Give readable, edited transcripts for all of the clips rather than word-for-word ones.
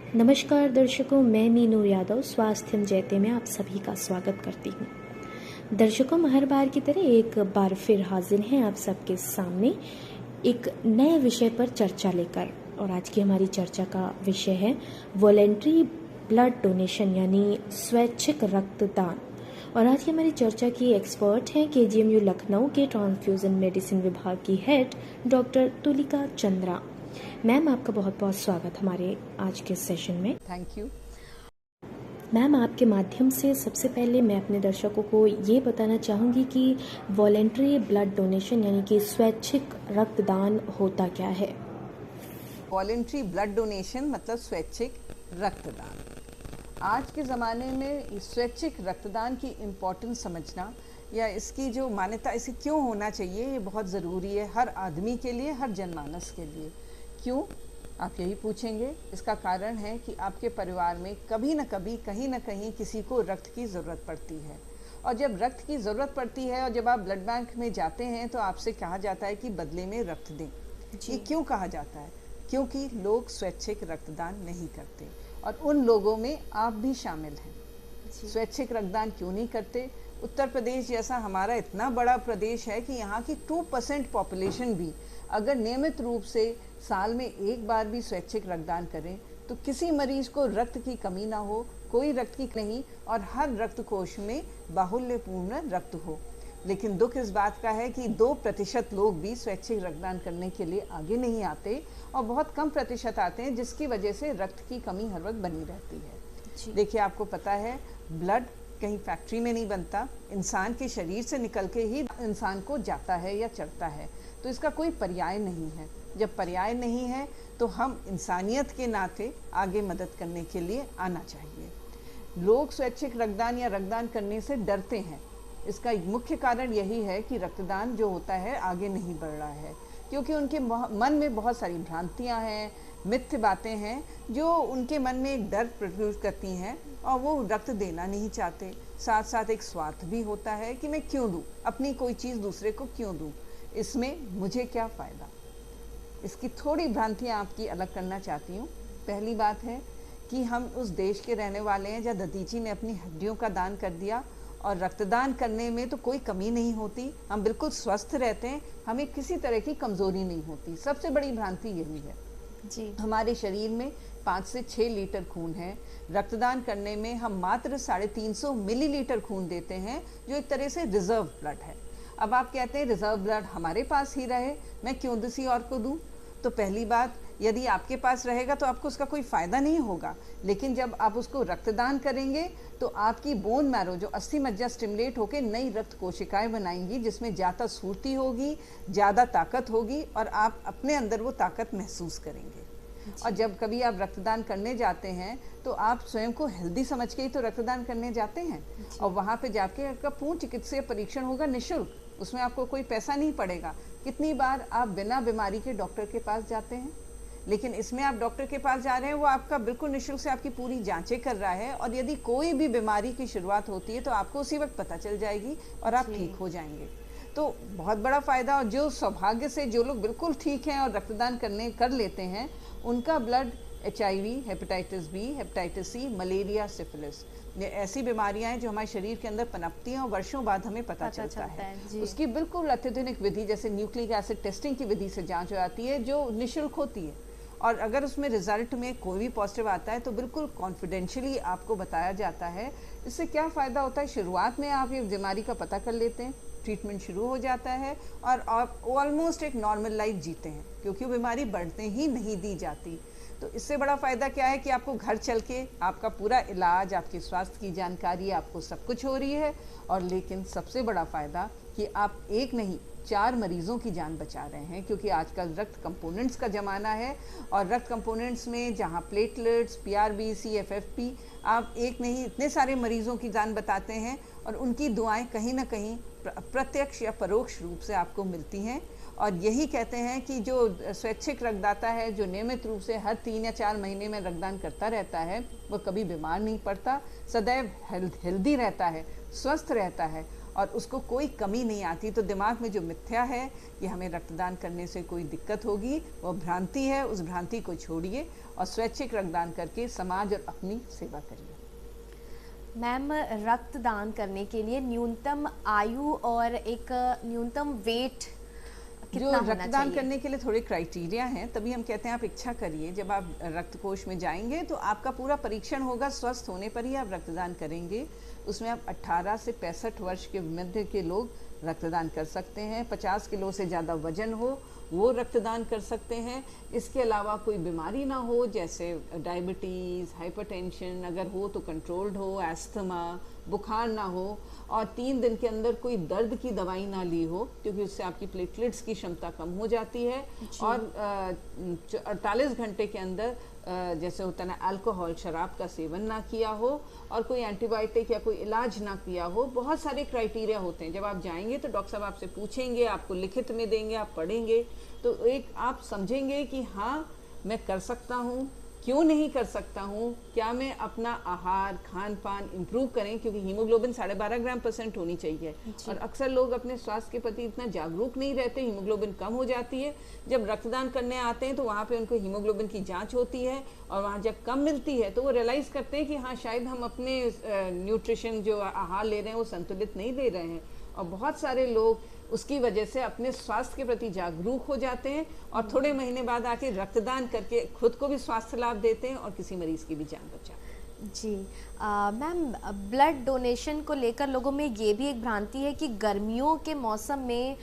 नमस्कार दर्शकों, मैं मीनू यादव स्वास्थ्य जयते में आप सभी का स्वागत करती हूँ। दर्शकों, हर बार की तरह एक बार फिर हाजिर हैं आप सबके सामने एक नए विषय पर चर्चा लेकर। और आज की हमारी चर्चा का विषय है वॉलेंट्री ब्लड डोनेशन यानी स्वैच्छिक रक्तदान। और आज की हमारी चर्चा की एक्सपर्ट हैं केजीएमयू लखनऊ के ट्रांसफ्यूजन मेडिसिन विभाग की head doctor Tulika Chandra. Ma'am, आपका बहुत बहुत स्वागत हमारे आज के सेशन में। थैंक यू मैम, आपके माध्यम से सबसे पहले मैं अपने दर्शकों को ये बताना चाहूँगी कि वॉलेंट्री ब्लड डोनेशन यानी कि स्वैच्छिक रक्तदान होता क्या है। वॉलेंट्री ब्लड डोनेशन मतलब स्वैच्छिक रक्तदान। आज के ज़माने में स्वैच्छिक रक्तदान की इम्पोर्टेंस समझना या इसकी जो मान्यता, इसे क्यों होना चाहिए, ये बहुत ज़रूरी है हर आदमी के लिए, हर जनमानस के लिए। क्यों, आप यही पूछेंगे। इसका कारण है कि आपके परिवार में कभी न कभी कहीं न कहीं किसी को रक्त की ज़रूरत पड़ती है, और जब रक्त की ज़रूरत पड़ती है और जब आप ब्लड बैंक में जाते हैं तो आपसे कहा जाता है कि बदले में रक्त दें। ये क्यों कहा जाता है? क्योंकि लोग स्वैच्छिक रक्तदान नहीं करते, और उन लोगों में आप भी शामिल हैं। स्वैच्छिक रक्तदान क्यों नहीं करते? उत्तर प्रदेश जैसा हमारा इतना बड़ा प्रदेश है कि यहाँ की 2% पॉपुलेशन भी अगर नियमित रूप से साल में एक बार भी स्वैच्छिक रक्तदान करें तो किसी मरीज को रक्त की कमी ना हो, कोई रक्त की नहीं, और हर रक्त कोश में बाहुल्यपूर्ण रक्त हो। लेकिन दुख इस बात का है कि 2% लोग भी स्वैच्छिक रक्तदान करने के लिए आगे नहीं आते, और बहुत कम प्रतिशत आते हैं, जिसकी वजह से रक्त की कमी हर वक्त बनी रहती है। देखिए, आपको पता है ब्लड कहीं फैक्ट्री में नहीं बनता, इंसान के शरीर से निकल के ही इंसान को जाता है या चढ़ता है, तो इसका कोई पर्याय नहीं है। जब पर्याय नहीं है तो हम इंसानियत के नाते आगे मदद करने के लिए आना चाहिए। लोग स्वैच्छिक रक्तदान या रक्तदान करने से डरते हैं। इसका मुख्य कारण यही है कि रक्तदान जो होता है आगे नहीं बढ़ रहा है, क्योंकि उनके मन में बहुत सारी भ्रांतियाँ हैं, मिथ्य बातें हैं जो उनके मन में एक डर प्रदूषित करती हैं, और वो रक्त देना नहीं चाहते। साथ साथ एक स्वार्थ भी होता है कि मैं क्यों दूँ, अपनी कोई चीज़ दूसरे को क्यों दूँ, इसमें मुझे क्या फ़ायदा। इसकी थोड़ी भ्रांतियाँ आपकी अलग करना चाहती हूँ। पहली बात है कि हम उस देश के रहने वाले हैं जहाँ दधीची ने अपनी हड्डियों का दान कर दिया, और रक्तदान करने में तो कोई कमी नहीं होती, हम बिल्कुल स्वस्थ रहते हैं, हमें किसी तरह की कमज़ोरी नहीं होती। सबसे बड़ी भ्रांति यही है जी। हमारे शरीर में 5 से 6 लीटर खून है। रक्तदान करने में हम मात्र 350 मिलीलीटर खून देते हैं, जो एक तरह से रिजर्व ब्लड है। अब आप कहते हैं रिजर्व ब्लड हमारे पास ही रहे, मैं क्यों किसी और को दूं? तो पहली बात, यदि आपके पास रहेगा तो आपको उसका कोई फ़ायदा नहीं होगा, लेकिन जब आप उसको रक्तदान करेंगे तो आपकी बोन मैरो, जो अस्थि मज्जा, स्टिमुलेट होकर नई रक्त कोशिकाएं बनाएंगी, जिसमें ज़्यादा स्फूर्ति होगी, ज़्यादा ताकत होगी, और आप अपने अंदर वो ताकत महसूस करेंगे। और जब कभी आप रक्तदान करने जाते हैं तो आप स्वयं को हेल्दी समझ के ही तो रक्तदान करने जाते हैं, और वहाँ पे जाके आपका पूर्ण चिकित्सीय परीक्षण होगा निःशुल्क, उसमें आपको कोई पैसा नहीं पड़ेगा। कितनी बार आप बिना बीमारी के डॉक्टर के पास जाते हैं, लेकिन इसमें आप डॉक्टर के पास जा रहे हैं, वो आपका बिल्कुल निःशुल्क से आपकी पूरी जांचें कर रहा है, और यदि कोई भी बीमारी की शुरुआत होती है तो आपको उसी वक्त पता चल जाएगी और आप ठीक हो जाएंगे। तो बहुत बड़ा फ़ायदा। और जो सौभाग्य से जो लोग बिल्कुल ठीक हैं और रक्तदान कर लेते हैं, उनका blood HIV, hepatitis B, hepatitis C, malaria, syphilis, ये ऐसी बीमारियां हैं जो हमारे शरीर के अंदर पनपती हैं और वर्षों बाद हमें पता चलता है। उसकी बिल्कुल अत्याधुनिक विधि, जैसे न्यूक्लिक एसिड टेस्टिंग की विधि से जांच हो जाती है, जो निःशुल्क होती है, और अगर उसमें रिजल्ट में कोई भी पॉजिटिव आता है तो बिल्कुल कॉन्फिडेंशियली आपको बताया जाता है। इससे क्या फ़ायदा होता है? शुरुआत में आप ये बीमारी का पता कर लेते हैं, ट्रीटमेंट शुरू हो जाता है, और आप ऑलमोस्ट एक नॉर्मल लाइफ जीते हैं, क्योंकि वो बीमारी बढ़ने ही नहीं दी जाती। तो इससे बड़ा फ़ायदा क्या है कि आपको घर चल के आपका पूरा इलाज, आपके स्वास्थ्य की जानकारी, आपको सब कुछ हो रही है, और लेकिन सबसे बड़ा फ़ायदा कि आप एक नहीं 4 मरीज़ों की जान बचा रहे हैं, क्योंकि आजकल रक्त कंपोनेंट्स का ज़माना है, और रक्त कंपोनेंट्स में जहाँ प्लेटलेट्स, PRBC, FFP, आप एक नहीं इतने सारे मरीज़ों की जान बताते हैं, और उनकी दुआएं कहीं ना कहीं प्रत्यक्ष या परोक्ष रूप से आपको मिलती हैं। और यही कहते हैं कि जो स्वैच्छिक रक्तदाता है, जो नियमित रूप से हर 3 या 4 महीने में रक्तदान करता रहता है, वो कभी बीमार नहीं पड़ता, सदैव हेल्दी रहता है, स्वस्थ रहता है, और उसको कोई कमी नहीं आती। तो दिमाग में जो मिथ्या है कि हमें रक्तदान करने से कोई दिक्कत होगी, वो भ्रांति है। उस भ्रांति को छोड़िए और स्वैच्छिक रक्तदान करके समाज और अपनी सेवा करिए। मैम, रक्तदान करने के लिए न्यूनतम आयु और एक न्यूनतम वेट जो कितना होना रक्तदान चाहिए? करने के लिए थोड़े क्राइटेरिया हैं, तभी हम कहते हैं आप इच्छा करिए। जब आप रक्त कोष में जाएंगे तो आपका पूरा परीक्षण होगा, स्वस्थ होने पर ही आप रक्तदान करेंगे। उसमें आप 18 से 65 वर्ष के मध्य के लोग रक्तदान कर सकते हैं। 50 किलो से ज़्यादा वजन हो वो रक्तदान कर सकते हैं। इसके अलावा कोई बीमारी ना हो, जैसे डायबिटीज़, हाइपरटेंशन अगर हो तो कंट्रोल्ड हो, एस्थमा, बुखार ना हो, और 3 दिन के अंदर कोई दर्द की दवाई ना ली हो, क्योंकि उससे आपकी प्लेटलेट्स की क्षमता कम हो जाती है। और 48 घंटे के अंदर जैसे होता है ना, अल्कोहल, शराब का सेवन ना किया हो, और कोई एंटीबायोटिक या कोई इलाज ना किया हो। बहुत सारे क्राइटेरिया होते हैं। जब आप जाएंगे तो डॉक्टर साहब आपसे पूछेंगे, आपको लिखित में देंगे, आप पढ़ेंगे तो एक आप समझेंगे कि हाँ मैं कर सकता हूँ, क्यों नहीं कर सकता हूँ, क्या मैं अपना आहार, खान पान इम्प्रूव करें, क्योंकि हीमोग्लोबिन 12.5 ग्राम% होनी चाहिए। और अक्सर लोग अपने स्वास्थ्य के प्रति इतना जागरूक नहीं रहते, हीमोग्लोबिन कम हो जाती है। जब रक्तदान करने आते हैं तो वहाँ पे उनको हीमोग्लोबिन की जांच होती है, और वहाँ जब कम मिलती है तो वो रियलाइज़ करते हैं कि हाँ शायद हम अपने न्यूट्रिशन जो आहार ले रहे हैं वो संतुलित नहीं ले रहे हैं। और बहुत सारे लोग उसकी वजह से अपने स्वास्थ्य के प्रति जागरूक हो जाते हैं, और थोड़े महीने बाद आके रक्तदान करके खुद को भी स्वास्थ्य लाभ देते हैं और किसी मरीज की भी जान बचाते हैं। जी मैम, ब्लड डोनेशन को लेकर लोगों में ये भी एक भ्रांति है कि गर्मियों के मौसम में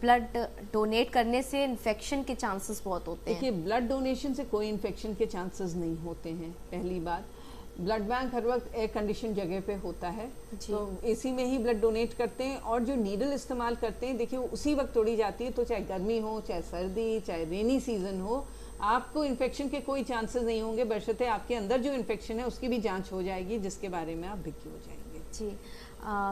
ब्लड डोनेट करने से इन्फेक्शन के चांसेस बहुत होते हैं। देखिए, ब्लड डोनेशन से कोई इन्फेक्शन के चांसेस नहीं होते हैं। पहली बात, ब्लड बैंक हर वक्त एयर कंडीशन जगह पे होता है, तो एसी में ही ब्लड डोनेट करते हैं। और जो नीडल इस्तेमाल करते हैं, देखिए वो उसी वक्त तोड़ी जाती है, तो चाहे गर्मी हो, चाहे सर्दी, चाहे रेनी सीजन हो, आपको इन्फेक्शन के कोई चांसेस नहीं होंगे, बशर्ते आपके अंदर जो इन्फेक्शन है उसकी भी जांच हो जाएगी, जिसके बारे में आप भिज्ञ हो जाएंगे। जी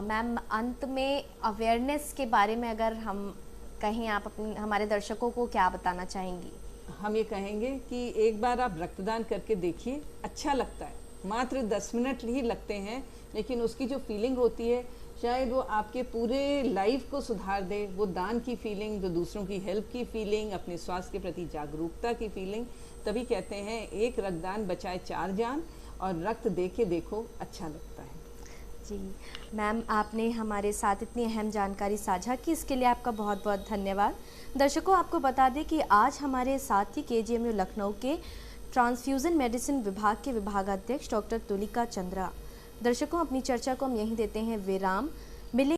मैम, अंत में अवेयरनेस के बारे में अगर हम कहें, आप अपने हमारे दर्शकों को क्या बताना चाहेंगी? हम ये कहेंगे कि एक बार आप रक्तदान करके देखिए, अच्छा लगता है। मात्र 10 मिनट ही लगते हैं, लेकिन उसकी जो फीलिंग होती है शायद वो आपके पूरे लाइफ को सुधार दे। वो दान की फीलिंग, जो दूसरों की हेल्प की फीलिंग, अपने स्वास्थ्य के प्रति जागरूकता की फीलिंग, तभी कहते हैं एक रक्तदान बचाए 4 जान, और रक्त दे के देखो, अच्छा लगता है। जी मैम, आपने हमारे साथ इतनी अहम जानकारी साझा की, इसके लिए आपका बहुत बहुत धन्यवाद। दर्शकों, आपको बता दें कि आज हमारे साथ ही KGMU लखनऊ के ट्रांसफ्यूज़न मेडिसिन विभाग के विभागाध्यक्ष डॉक्टर तुलिका चंद्रा। दर्शकों, अपनी चर्चा को हम यहीं देते हैं विराम। मिले